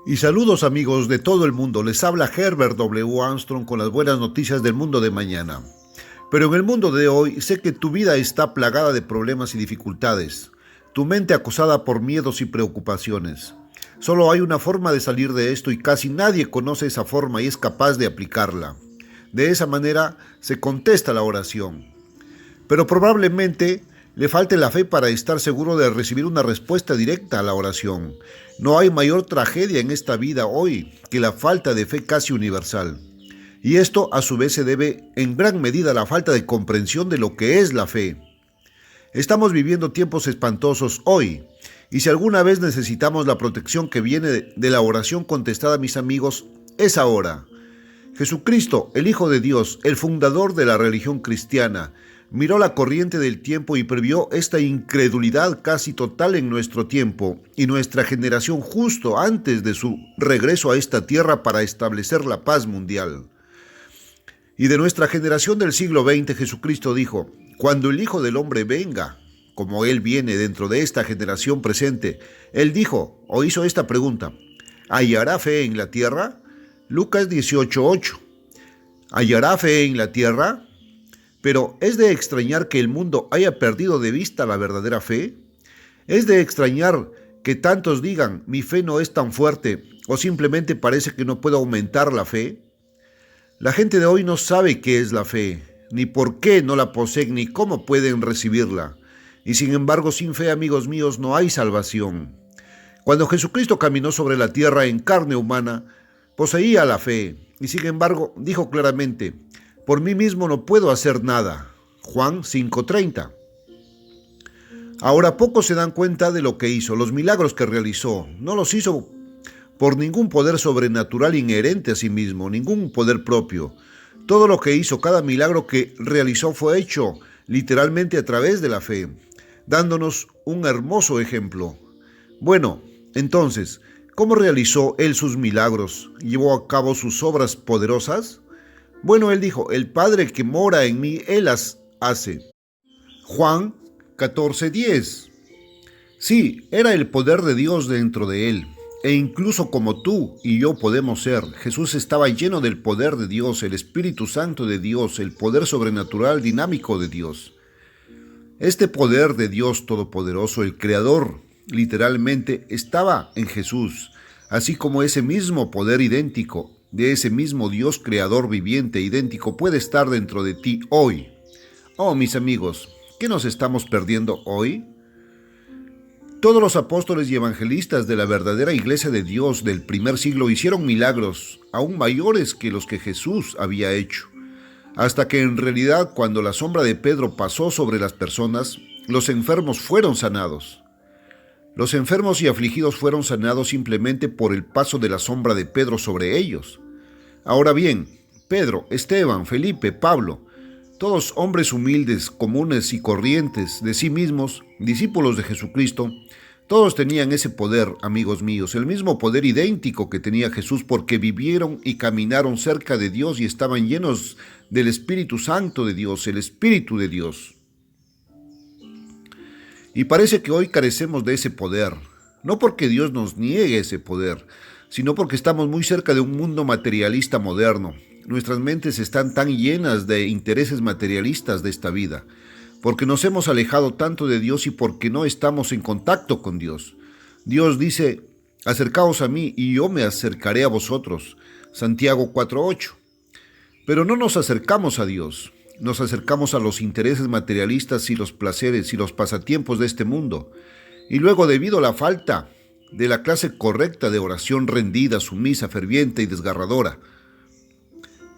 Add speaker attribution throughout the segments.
Speaker 1: Y saludos amigos de todo el mundo, les habla Herbert W. Armstrong con las buenas noticias del mundo de mañana. Pero en el mundo de hoy sé que tu vida está plagada de problemas y dificultades, tu mente acosada por miedos y preocupaciones. Solo hay una forma de salir de esto y casi nadie conoce esa forma y es capaz de aplicarla. De esa manera se contesta la oración. Pero probablemente le falte la fe para estar seguro de recibir una respuesta directa a la oración. No hay mayor tragedia en esta vida hoy que la falta de fe casi universal. Y esto a su vez se debe en gran medida a la falta de comprensión de lo que es la fe. Estamos viviendo tiempos espantosos hoy, y si alguna vez necesitamos la protección que viene de la oración contestada, mis amigos, es ahora. Jesucristo, el Hijo de Dios, el fundador de la religión cristiana, miró la corriente del tiempo y previó esta incredulidad casi total en nuestro tiempo y nuestra generación justo antes de su regreso a esta tierra para establecer la paz mundial. Y de nuestra generación del siglo XX, Jesucristo dijo: cuando el Hijo del Hombre venga, como Él viene dentro de esta generación presente, Él dijo o hizo esta pregunta: ¿hallará fe en la tierra? Lucas 18:8. ¿Hallará fe en la tierra? Pero ¿es de extrañar que el mundo haya perdido de vista la verdadera fe? ¿Es de extrañar que tantos digan, mi fe no es tan fuerte, o simplemente parece que no puedo aumentar la fe? La gente de hoy no sabe qué es la fe, ni por qué no la poseen, ni cómo pueden recibirla. Y sin embargo, sin fe, amigos míos, no hay salvación. Cuando Jesucristo caminó sobre la tierra en carne humana, poseía la fe, y sin embargo, dijo claramente: por mí mismo no puedo hacer nada. Juan 5:30. Ahora pocos se dan cuenta de lo que hizo, los milagros que realizó. No los hizo por ningún poder sobrenatural inherente a sí mismo, ningún poder propio. Todo lo que hizo, cada milagro que realizó fue hecho literalmente a través de la fe, dándonos un hermoso ejemplo. Bueno, entonces, ¿cómo realizó Él sus milagros? ¿Llevó a cabo sus obras poderosas? Bueno, Él dijo: el Padre que mora en mí, Él las hace. Juan 14:10. Sí, era el poder de Dios dentro de Él. E incluso como tú y yo podemos ser, Jesús estaba lleno del poder de Dios, el Espíritu Santo de Dios, el poder sobrenatural dinámico de Dios. Este poder de Dios Todopoderoso, el Creador, literalmente estaba en Jesús, así como ese mismo poder idéntico de ese mismo Dios Creador viviente idéntico puede estar dentro de ti hoy. Oh, mis amigos, ¿qué nos estamos perdiendo hoy? Todos los apóstoles y evangelistas de la verdadera iglesia de Dios del primer siglo hicieron milagros aún mayores que los que Jesús había hecho, hasta que en realidad cuando la sombra de Pedro pasó sobre las personas, los enfermos fueron sanados. Los enfermos y afligidos fueron sanados simplemente por el paso de la sombra de Pedro sobre ellos. Ahora bien, Pedro, Esteban, Felipe, Pablo, todos hombres humildes, comunes y corrientes de sí mismos, discípulos de Jesucristo, todos tenían ese poder, amigos míos, el mismo poder idéntico que tenía Jesús, porque vivieron y caminaron cerca de Dios y estaban llenos del Espíritu Santo de Dios, el Espíritu de Dios. Y parece que hoy carecemos de ese poder, no porque Dios nos niegue ese poder, sino porque estamos muy cerca de un mundo materialista moderno. Nuestras mentes están tan llenas de intereses materialistas de esta vida, porque nos hemos alejado tanto de Dios y porque no estamos en contacto con Dios. Dios dice: acercaos a mí y yo me acercaré a vosotros. Santiago 4:8. Pero no nos acercamos a Dios. Nos acercamos a los intereses materialistas y los placeres y los pasatiempos de este mundo. Y luego, debido a la falta de la clase correcta de oración rendida, sumisa, ferviente y desgarradora,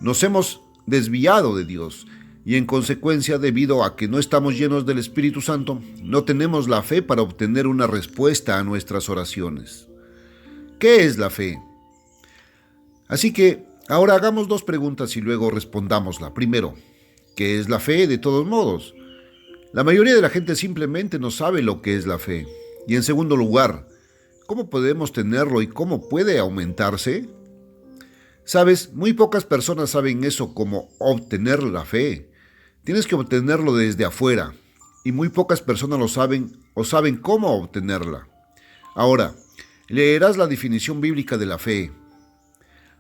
Speaker 1: nos hemos desviado de Dios. Y en consecuencia, debido a que no estamos llenos del Espíritu Santo, no tenemos la fe para obtener una respuesta a nuestras oraciones. ¿Qué es la fe? Así que ahora hagamos dos preguntas y luego respondámosla. Primero, ¿qué es la fe? De todos modos, la mayoría de la gente simplemente no sabe lo que es la fe. Y en segundo lugar, ¿cómo podemos tenerlo y cómo puede aumentarse? Sabes, muy pocas personas saben eso, como obtener la fe. Tienes que obtenerlo desde afuera, y muy pocas personas lo saben o saben cómo obtenerla. Ahora, Leerás la definición bíblica de la fe.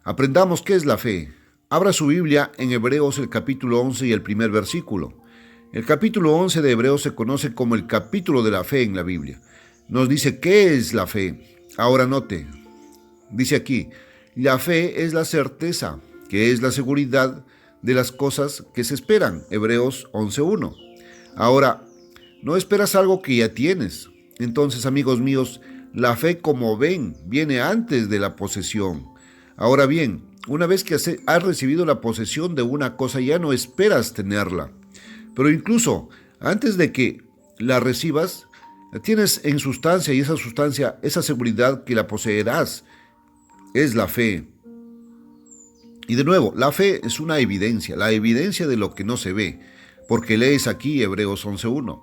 Speaker 1: Aprendamos qué es la fe. Abra su Biblia en Hebreos el capítulo 11 y el primer versículo. El capítulo 11 de Hebreos se conoce como el capítulo de la fe en la Biblia. Nos dice qué es la fe. Ahora note, dice aquí, la fe es la certeza, que es la seguridad de las cosas que se esperan. Hebreos 11:1. Ahora, no esperas algo que ya tienes. Entonces, amigos míos, la fe, como ven, viene antes de la posesión. Ahora bien, una vez que has recibido la posesión de una cosa, ya no esperas tenerla. Pero incluso antes de que la recibas, la tienes en sustancia, y esa sustancia, esa seguridad que la poseerás, es la fe. Y de nuevo, la fe es una evidencia, la evidencia de lo que no se ve, porque lees aquí Hebreos 11:1,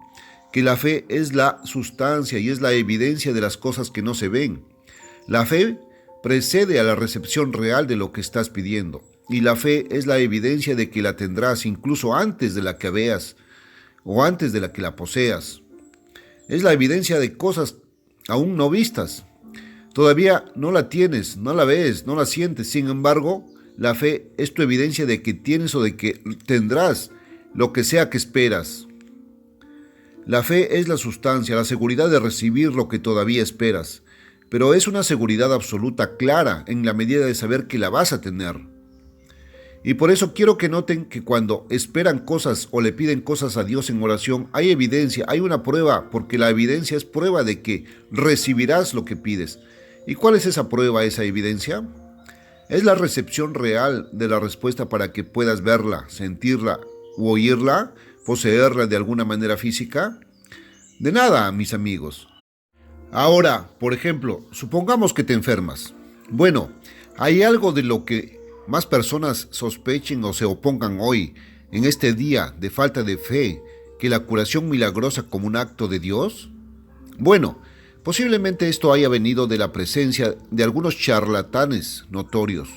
Speaker 1: que la fe es la sustancia y es la evidencia de las cosas que no se ven. La fe precede a la recepción real de lo que estás pidiendo, y la fe es la evidencia de que la tendrás incluso antes de la que veas o antes de la que la poseas. Es la evidencia de cosas aún no vistas. Todavía no la tienes, no la ves, no la sientes. Sin embargo, la fe es tu evidencia de que tienes o de que tendrás lo que sea que esperas. La fe es la sustancia, la seguridad de recibir lo que todavía esperas, pero es una seguridad absoluta, clara, en la medida de saber que la vas a tener. Y por eso quiero que noten que cuando esperan cosas o le piden cosas a Dios en oración, hay evidencia, hay una prueba, porque la evidencia es prueba de que recibirás lo que pides. ¿Y cuál es esa prueba, esa evidencia? Es la recepción real de la respuesta para que puedas verla, sentirla u oírla, poseerla de alguna manera física. De nada, mis amigos. Ahora, por ejemplo, supongamos que te enfermas. Bueno, hay algo de lo que más personas sospechen o se opongan hoy, en este día de falta de fe, que la curación milagrosa como un acto de Dios. Bueno, posiblemente esto haya venido de la presencia de algunos charlatanes notorios,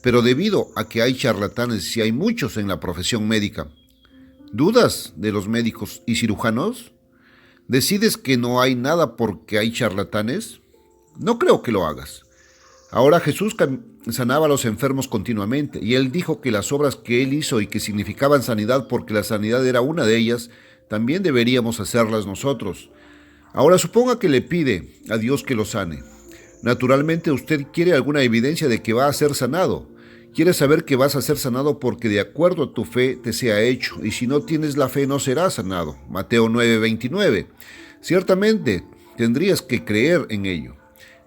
Speaker 1: pero debido a que hay charlatanes y hay muchos en la profesión médica, ¿dudas de los médicos y cirujanos? ¿Decides que no hay nada porque hay charlatanes? No creo que lo hagas. Ahora Jesús sanaba a los enfermos continuamente, y él dijo que las obras que él hizo y que significaban sanidad, porque la sanidad era una de ellas, también deberíamos hacerlas nosotros. Ahora suponga que le pide a Dios que lo sane. Naturalmente usted quiere alguna evidencia de que va a ser sanado. Quiere saber que vas a ser sanado porque de acuerdo a tu fe te sea hecho, y si no tienes la fe no serás sanado. Mateo 9:29. Ciertamente tendrías que creer en ello.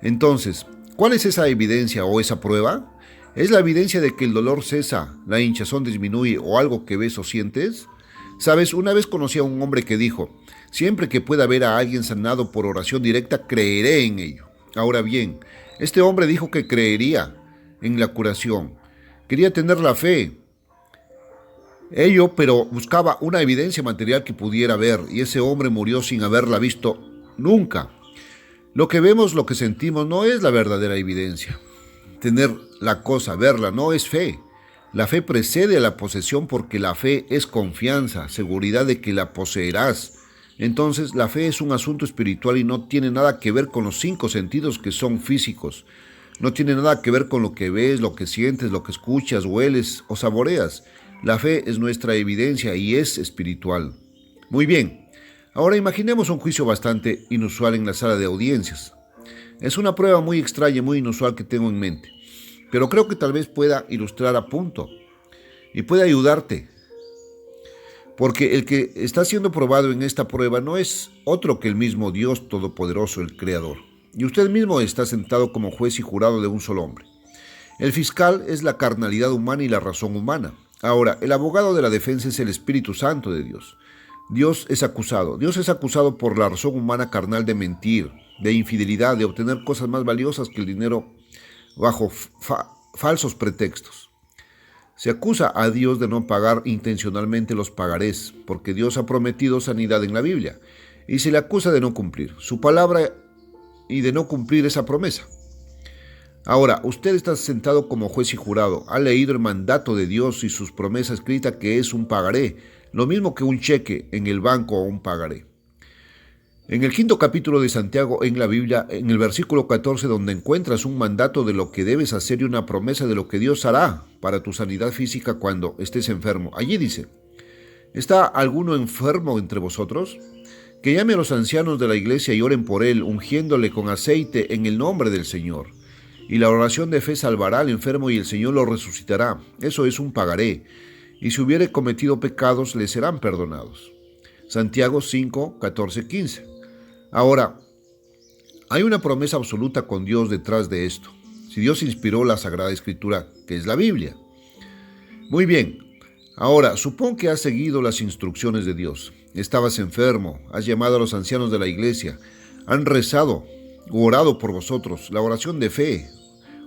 Speaker 1: Entonces, ¿cuál es esa evidencia o esa prueba? ¿Es la evidencia de que el dolor cesa, la hinchazón disminuye o algo que ves o sientes? Sabes, una vez conocí a un hombre que dijo, siempre que pueda ver a alguien sanado por oración directa, creeré en ello. Ahora bien, este hombre dijo que creería en la curación. Quería tener la fe, pero buscaba una evidencia material que pudiera ver, y ese hombre murió sin haberla visto nunca. Lo que vemos, lo que sentimos, no es la verdadera evidencia. Tener la cosa, verla, no es fe. La fe precede a la posesión porque la fe es confianza, seguridad de que la poseerás. Entonces, la fe es un asunto espiritual y no tiene nada que ver con los 5 sentidos que son físicos. No tiene nada que ver con lo que ves, lo que sientes, lo que escuchas, hueles o saboreas. La fe es nuestra evidencia y es espiritual. Muy bien. Ahora imaginemos un juicio bastante inusual en la sala de audiencias. Es una prueba muy extraña y muy inusual que tengo en mente, pero creo que tal vez pueda ilustrar a punto y puede ayudarte, porque el que está siendo probado en esta prueba no es otro que el mismo Dios Todopoderoso, el Creador, y usted mismo está sentado como juez y jurado de un solo hombre. El fiscal es la carnalidad humana y la razón humana. Ahora, el abogado de la defensa es el Espíritu Santo de Dios. Dios es acusado por la razón humana carnal de mentir, de infidelidad, de obtener cosas más valiosas que el dinero bajo falsos pretextos. Se acusa a Dios de no pagar intencionalmente los pagarés, porque Dios ha prometido sanidad en la Biblia, y se le acusa de no cumplir su palabra y de no cumplir esa promesa. Ahora, usted está sentado como juez y jurado, ha leído el mandato de Dios y sus promesas escritas que es un pagaré, lo mismo que un cheque en el banco o un pagaré. En el quinto capítulo de Santiago en la Biblia, en el versículo 14, donde encuentras un mandato de lo que debes hacer y una promesa de lo que Dios hará para tu sanidad física cuando estés enfermo. Allí dice: ¿está alguno enfermo entre vosotros? Que llame a los ancianos de la iglesia y oren por él, ungiéndole con aceite en el nombre del Señor. Y la oración de fe salvará al enfermo y el Señor lo resucitará. Eso es un pagaré. Y si hubiere cometido pecados, le serán perdonados. Santiago 5, 14, 15. Ahora, hay una promesa absoluta con Dios detrás de esto. Si Dios inspiró la Sagrada Escritura, que es la Biblia. Muy bien. Ahora, supón que has seguido las instrucciones de Dios. Estabas enfermo, has llamado a los ancianos de la iglesia, han rezado o orado por vosotros, la oración de fe,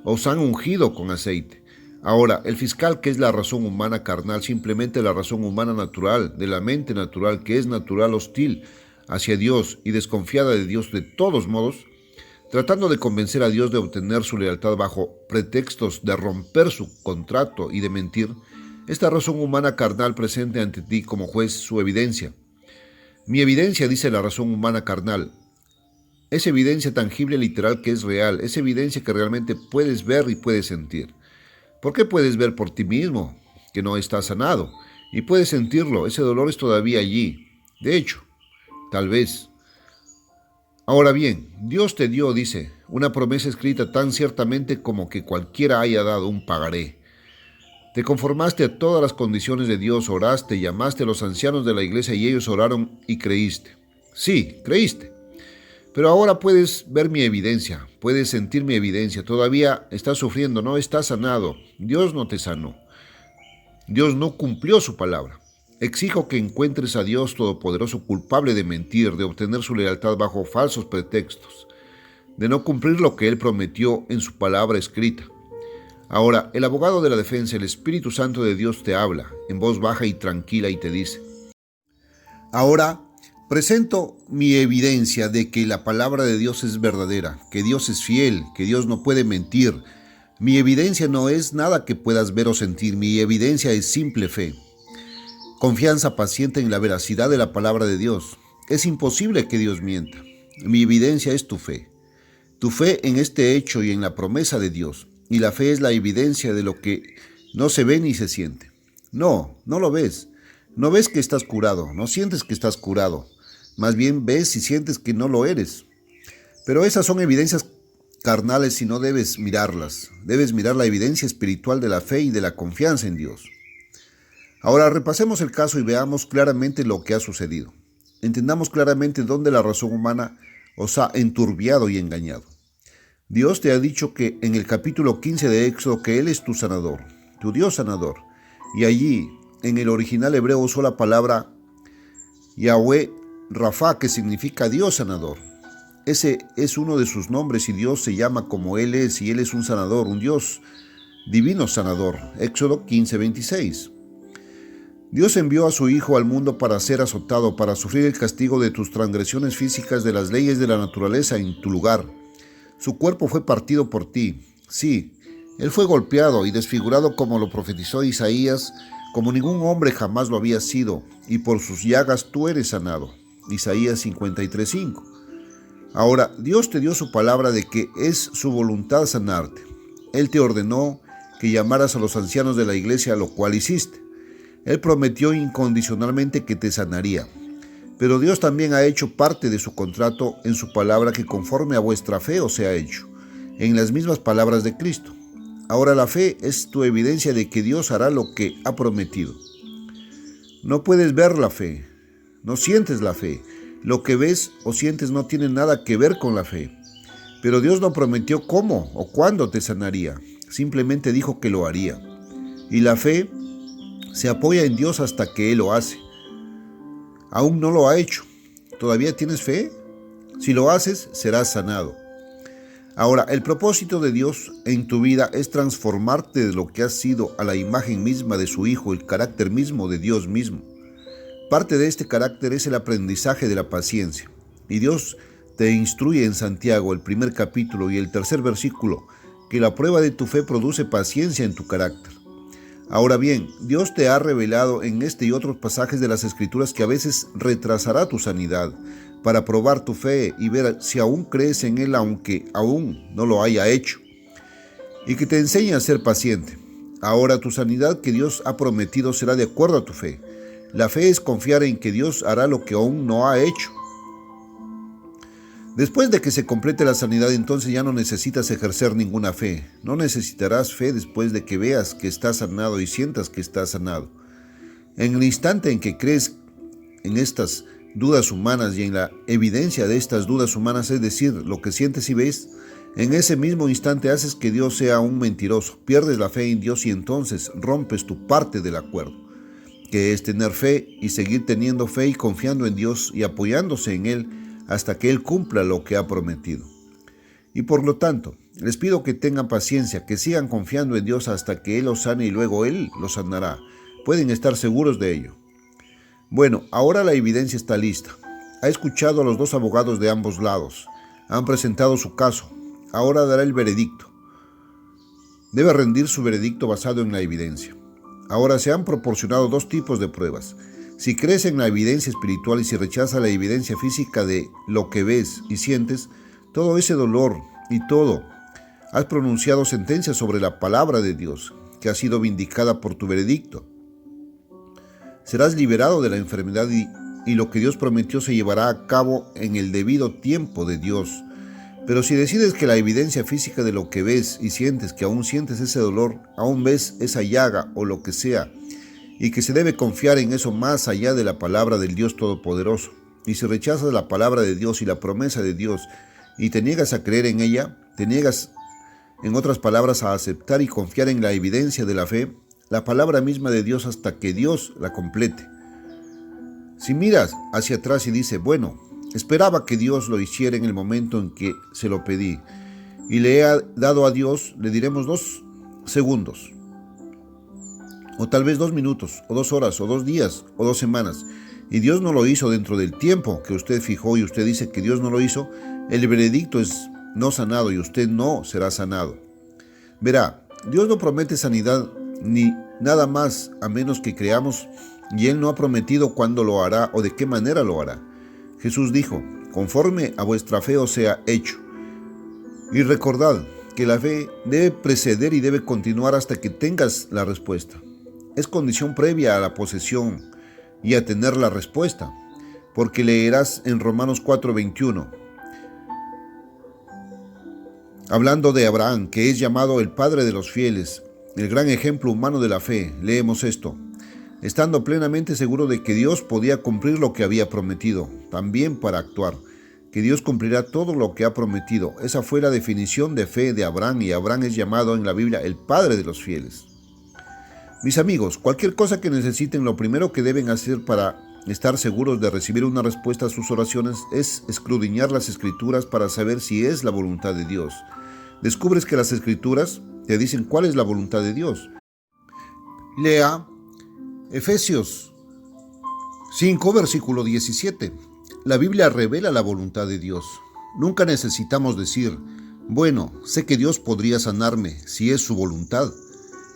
Speaker 1: os han ungido con aceite. Ahora, el fiscal, que es la razón humana carnal, simplemente la razón humana natural, de la mente natural, que es natural hostil hacia Dios y desconfiada de Dios de todos modos, tratando de convencer a Dios de obtener su lealtad bajo pretextos de romper su contrato y de mentir, esta razón humana carnal presente ante ti como juez su evidencia. Mi evidencia, dice la razón humana carnal, es evidencia tangible, literal, que es real, es evidencia que realmente puedes ver y puedes sentir. ¿Por qué puedes ver por ti mismo que no estás sanado? Y puedes sentirlo, ese dolor es todavía allí. De hecho, tal vez. Ahora bien, Dios te dio, dice, una promesa escrita tan ciertamente como que cualquiera haya dado un pagaré. Te conformaste a todas las condiciones de Dios, oraste, llamaste a los ancianos de la iglesia y ellos oraron y creíste. Sí, creíste. Pero ahora puedes ver mi evidencia, puedes sentir mi evidencia. Todavía estás sufriendo, no estás sanado. Dios no te sanó. Dios no cumplió su palabra. Exijo que encuentres a Dios Todopoderoso culpable de mentir, de obtener su lealtad bajo falsos pretextos, de no cumplir lo que Él prometió en su palabra escrita. Ahora, el abogado de la defensa, el Espíritu Santo de Dios, te habla en voz baja y tranquila y te dice: ahora presento mi evidencia de que la palabra de Dios es verdadera, que Dios es fiel, que Dios no puede mentir. Mi evidencia no es nada que puedas ver o sentir, mi evidencia es simple fe. Confianza paciente en la veracidad de la palabra de Dios. Es imposible que Dios mienta. Mi evidencia es tu fe en este hecho y en la promesa de Dios. Y la fe es la evidencia de lo que no se ve ni se siente. No lo ves. No ves que estás curado, no sientes que estás curado. Más bien ves y sientes que no lo eres. Pero esas son evidencias carnales y no debes mirarlas. Debes mirar la evidencia espiritual de la fe y de la confianza en Dios. Ahora repasemos el caso y veamos claramente lo que ha sucedido. Entendamos claramente dónde la razón humana os ha enturbiado y engañado. Dios te ha dicho que en el capítulo 15 de Éxodo que Él es tu sanador, tu Dios sanador. Y allí, en el original hebreo, usó la palabra Yahweh Rafa, que significa Dios sanador. Ese es uno de sus nombres y Dios se llama como Él es, y Él es un sanador, un Dios divino sanador. Éxodo 15:26. Dios envió a su Hijo al mundo para ser azotado, para sufrir el castigo de tus transgresiones físicas, de las leyes de la naturaleza en tu lugar. Su cuerpo fue partido por ti. Sí, Él fue golpeado y desfigurado como lo profetizó Isaías, como ningún hombre jamás lo había sido, y por sus llagas tú eres sanado. Isaías 53:5. Ahora, Dios te dio su palabra de que es su voluntad sanarte. Él te ordenó que llamaras a los ancianos de la iglesia, lo cual hiciste. Él prometió incondicionalmente que te sanaría. Pero Dios también ha hecho parte de su contrato en su palabra, que conforme a vuestra fe os sea hecho, en las mismas palabras de Cristo. Ahora la fe es tu evidencia de que Dios hará lo que ha prometido. No puedes ver la fe, no sientes la fe. Lo que ves o sientes no tiene nada que ver con la fe. Pero Dios no prometió cómo o cuándo te sanaría, simplemente dijo que lo haría. Y la fe se apoya en Dios hasta que Él lo hace. Aún no lo ha hecho. ¿Todavía tienes fe? Si lo haces, serás sanado. Ahora, el propósito de Dios en tu vida es transformarte de lo que has sido a la imagen misma de su Hijo, el carácter mismo de Dios mismo. Parte de este carácter es el aprendizaje de la paciencia. Y Dios te instruye en Santiago, el 1 capítulo y el 3 versículo, que la prueba de tu fe produce paciencia en tu carácter. Ahora bien, Dios te ha revelado en este y otros pasajes de las Escrituras que a veces retrasará tu sanidad para probar tu fe y ver si aún crees en Él aunque aún no lo haya hecho, y que te enseñe a ser paciente. Ahora tu sanidad que Dios ha prometido será de acuerdo a tu fe. La fe es confiar en que Dios hará lo que aún no ha hecho. Después de que se complete la sanidad, entonces ya no necesitas ejercer ninguna fe. No necesitarás fe después de que veas que estás sanado y sientas que estás sanado. En el instante en que crees en estas dudas humanas y en la evidencia de estas dudas humanas, es decir, lo que sientes y ves, en ese mismo instante haces que Dios sea un mentiroso, pierdes la fe en Dios y entonces rompes tu parte del acuerdo, que es tener fe y seguir teniendo fe y confiando en Dios y apoyándose en Él hasta que Él cumpla lo que ha prometido. Y por lo tanto, les pido que tengan paciencia, que sigan confiando en Dios hasta que Él los sane y luego Él los sanará. Pueden estar seguros de ello. Bueno, ahora la evidencia está lista. Ha escuchado a los dos abogados de ambos lados. Han presentado su caso. Ahora dará el veredicto. Debe rendir su veredicto basado en la evidencia. Ahora se han proporcionado dos tipos de pruebas. Si crees en la evidencia espiritual y si rechazas la evidencia física de lo que ves y sientes, todo ese dolor y todo, has pronunciado sentencia sobre la palabra de Dios, que ha sido vindicada por tu veredicto. Serás liberado de la enfermedad y lo que Dios prometió se llevará a cabo en el debido tiempo de Dios. Pero si decides que la evidencia física de lo que ves y sientes, que aún sientes ese dolor, aún ves esa llaga o lo que sea, y que se debe confiar en eso más allá de la palabra del Dios Todopoderoso, y si rechazas la palabra de Dios y la promesa de Dios, y te niegas a creer en ella, te niegas, en otras palabras, a aceptar y confiar en la evidencia de la fe, la palabra misma de Dios hasta que Dios la complete. Si miras hacia atrás y dices, bueno, esperaba que Dios lo hiciera en el momento en que se lo pedí y le he dado a Dios, le diremos 2 segundos, o tal vez 2 minutos, o 2 horas, o 2 días, o 2 semanas, y Dios no lo hizo dentro del tiempo que usted fijó y usted dice que Dios no lo hizo, el veredicto es no sanado y usted no será sanado. Verá, Dios no promete sanidad ni nada más a menos que creamos y Él no ha prometido cuándo lo hará o de qué manera lo hará. Jesús dijo, conforme a vuestra fe os sea hecho. Y recordad que la fe debe preceder y debe continuar hasta que tengas la respuesta. Es condición previa a la posesión y a tener la respuesta, porque leerás en Romanos 4:21, hablando de Abraham, que es llamado el padre de los fieles, el gran ejemplo humano de la fe, leemos esto, estando plenamente seguro de que Dios podía cumplir lo que había prometido, también para actuar, que Dios cumplirá todo lo que ha prometido. Esa fue la definición de fe de Abraham, y Abraham es llamado en la Biblia el padre de los fieles. Mis amigos, cualquier cosa que necesiten, lo primero que deben hacer para estar seguros de recibir una respuesta a sus oraciones es escudriñar las Escrituras para saber si es la voluntad de Dios. Descubres que las Escrituras te dicen cuál es la voluntad de Dios. Lea Efesios 5, versículo 17. La Biblia revela la voluntad de Dios. Nunca necesitamos decir, bueno, sé que Dios podría sanarme si es su voluntad.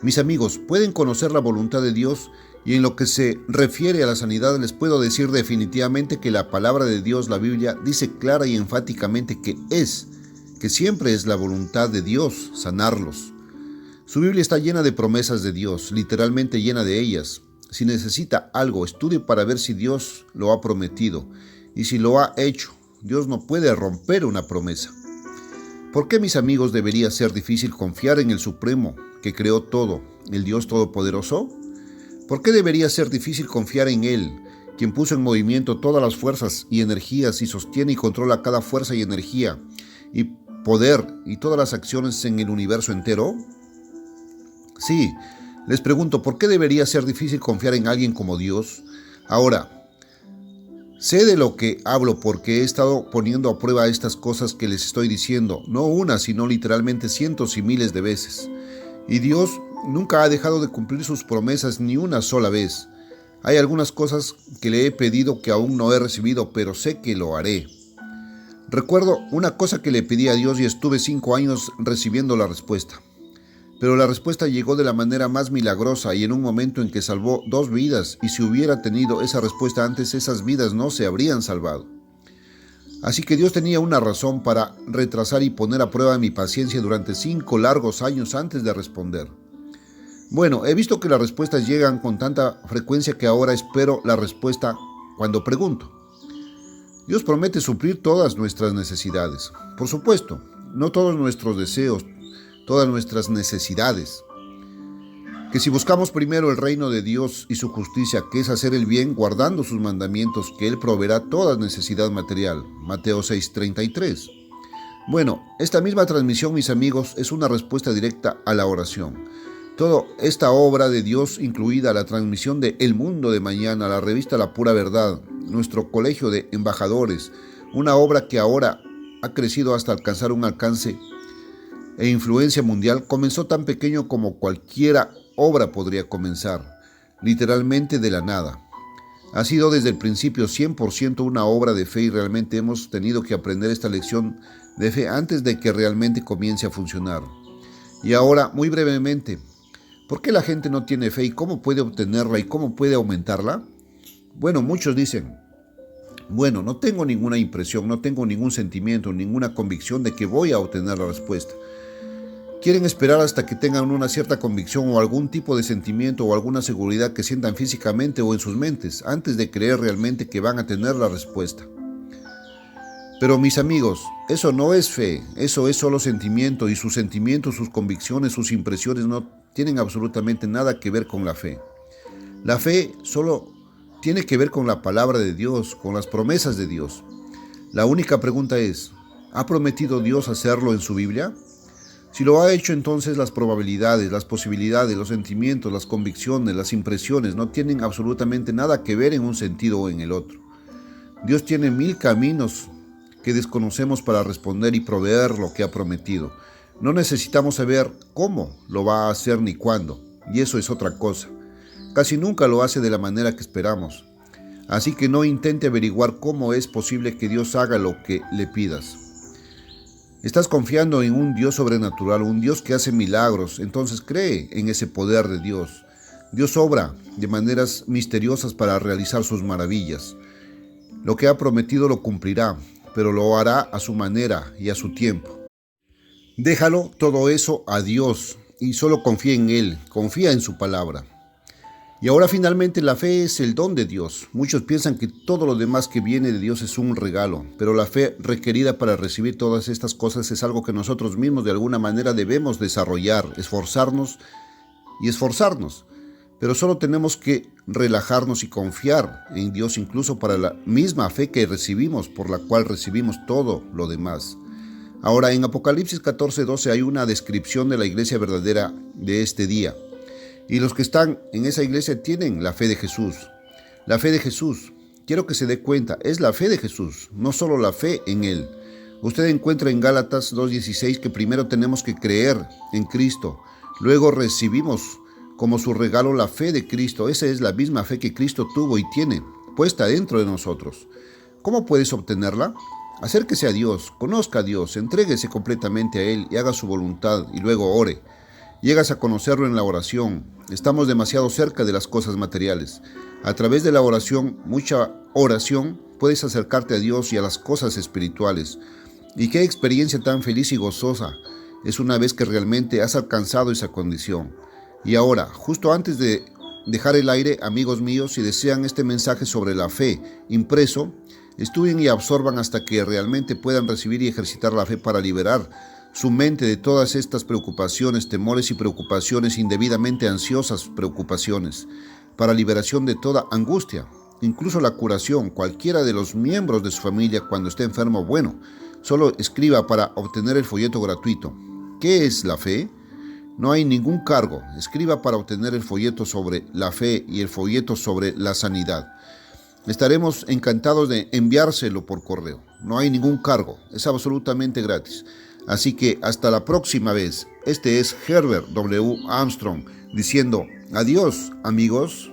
Speaker 1: Mis amigos, pueden conocer la voluntad de Dios y en lo que se refiere a la sanidad les puedo decir definitivamente que la palabra de Dios, la Biblia, dice clara y enfáticamente que siempre es la voluntad de Dios sanarlos. Su Biblia está llena de promesas de Dios, literalmente llena de ellas. Si necesita algo, estudie para ver si Dios lo ha prometido. Y si lo ha hecho, Dios no puede romper una promesa. ¿Por qué, mis amigos, debería ser difícil confiar en el Supremo, que creó todo, el Dios Todopoderoso? ¿Por qué debería ser difícil confiar en Él, quien puso en movimiento todas las fuerzas y energías y sostiene y controla cada fuerza y energía y poder y todas las acciones en el universo entero? Sí, les pregunto, ¿por qué debería ser difícil confiar en alguien como Dios? Ahora, sé de lo que hablo porque he estado poniendo a prueba estas cosas que les estoy diciendo, no una, sino literalmente cientos y miles de veces. Y Dios nunca ha dejado de cumplir sus promesas ni una sola vez. Hay algunas cosas que le he pedido que aún no he recibido, pero sé que lo haré. Recuerdo una cosa que le pedí a Dios y estuve 5 años recibiendo la respuesta. Pero la respuesta llegó de la manera más milagrosa y en un momento en que salvó 2 vidas, y si hubiera tenido esa respuesta antes, esas vidas no se habrían salvado. Así que Dios tenía una razón para retrasar y poner a prueba mi paciencia durante 5 largos años antes de responder. Bueno, he visto que las respuestas llegan con tanta frecuencia que ahora espero la respuesta cuando pregunto. Dios promete suplir todas nuestras necesidades. Por supuesto, no todos nuestros deseos, todas nuestras necesidades. Que si buscamos primero el reino de Dios y su justicia, que es hacer el bien guardando sus mandamientos, que Él proveerá toda necesidad material. Mateo 6:33. Bueno, esta misma transmisión, mis amigos, es una respuesta directa a la oración. Toda esta obra de Dios, incluida la transmisión de El Mundo de Mañana, la revista La Pura Verdad, nuestro colegio de embajadores, una obra que ahora ha crecido hasta alcanzar un alcance e influencia mundial, comenzó tan pequeño como cualquiera obra podría comenzar, literalmente de la nada. Ha sido desde el principio 100% una obra de fe y realmente hemos tenido que aprender esta lección de fe antes de que realmente comience a funcionar. Y ahora, muy brevemente, ¿por qué la gente no tiene fe y cómo puede obtenerla y cómo puede aumentarla? Bueno, muchos dicen, bueno, no tengo ninguna impresión, no tengo ningún sentimiento, ninguna convicción de que voy a obtener la respuesta. Quieren esperar hasta que tengan una cierta convicción o algún tipo de sentimiento o alguna seguridad que sientan físicamente o en sus mentes antes de creer realmente que van a tener la respuesta. Pero mis amigos, eso no es fe, eso es solo sentimiento y sus sentimientos, sus convicciones, sus impresiones no tienen absolutamente nada que ver con la fe. La fe solo tiene que ver con la palabra de Dios, con las promesas de Dios. La única pregunta es, ¿ha prometido Dios hacerlo en su Biblia? Si lo ha hecho, entonces las probabilidades, las posibilidades, los sentimientos, las convicciones, las impresiones no tienen absolutamente nada que ver en un sentido o en el otro. Dios tiene 1000 caminos que desconocemos para responder y proveer lo que ha prometido. No necesitamos saber cómo lo va a hacer ni cuándo, y eso es otra cosa. Casi nunca lo hace de la manera que esperamos. Así que no intente averiguar cómo es posible que Dios haga lo que le pidas. Estás confiando en un Dios sobrenatural, un Dios que hace milagros, entonces cree en ese poder de Dios. Dios obra de maneras misteriosas para realizar sus maravillas. Lo que ha prometido lo cumplirá, pero lo hará a su manera y a su tiempo. Déjalo todo eso a Dios y solo confía en Él, confía en su palabra. Y ahora finalmente la fe es el don de Dios. Muchos piensan que todo lo demás que viene de Dios es un regalo, pero la fe requerida para recibir todas estas cosas es algo que nosotros mismos de alguna manera debemos desarrollar, esforzarnos. Pero solo tenemos que relajarnos y confiar en Dios incluso para la misma fe que recibimos, por la cual recibimos todo lo demás. Ahora en Apocalipsis 14:12 hay una descripción de la iglesia verdadera de este día. Y los que están en esa iglesia tienen la fe de Jesús. La fe de Jesús, quiero que se dé cuenta, es la fe de Jesús, no solo la fe en Él. Usted encuentra en Gálatas 2:16 que primero tenemos que creer en Cristo, luego recibimos como su regalo la fe de Cristo. Esa es la misma fe que Cristo tuvo y tiene, puesta dentro de nosotros. ¿Cómo puedes obtenerla? Acérquese a Dios, conozca a Dios, entréguese completamente a Él y haga su voluntad y luego ore. Llegas a conocerlo en la oración. Estamos demasiado cerca de las cosas materiales. A través de la oración, mucha oración, puedes acercarte a Dios y a las cosas espirituales. Y qué experiencia tan feliz y gozosa es una vez que realmente has alcanzado esa condición. Y ahora, justo antes de dejar el aire, amigos míos, si desean este mensaje sobre la fe impreso, estudien y absorban hasta que realmente puedan recibir y ejercitar la fe para liberar su mente de todas estas preocupaciones, temores y preocupaciones indebidamente ansiosas preocupaciones, para liberación de toda angustia, incluso la curación, cualquiera de los miembros de su familia cuando esté enfermo. Bueno, solo escriba para obtener el folleto gratuito. ¿Qué es la fe? No hay ningún cargo. Escriba para obtener el folleto sobre la fe y el folleto sobre la sanidad. Estaremos encantados de enviárselo por correo. No hay ningún cargo, es absolutamente gratis. Así que hasta la próxima vez. Este es Herbert W. Armstrong diciendo adiós, amigos.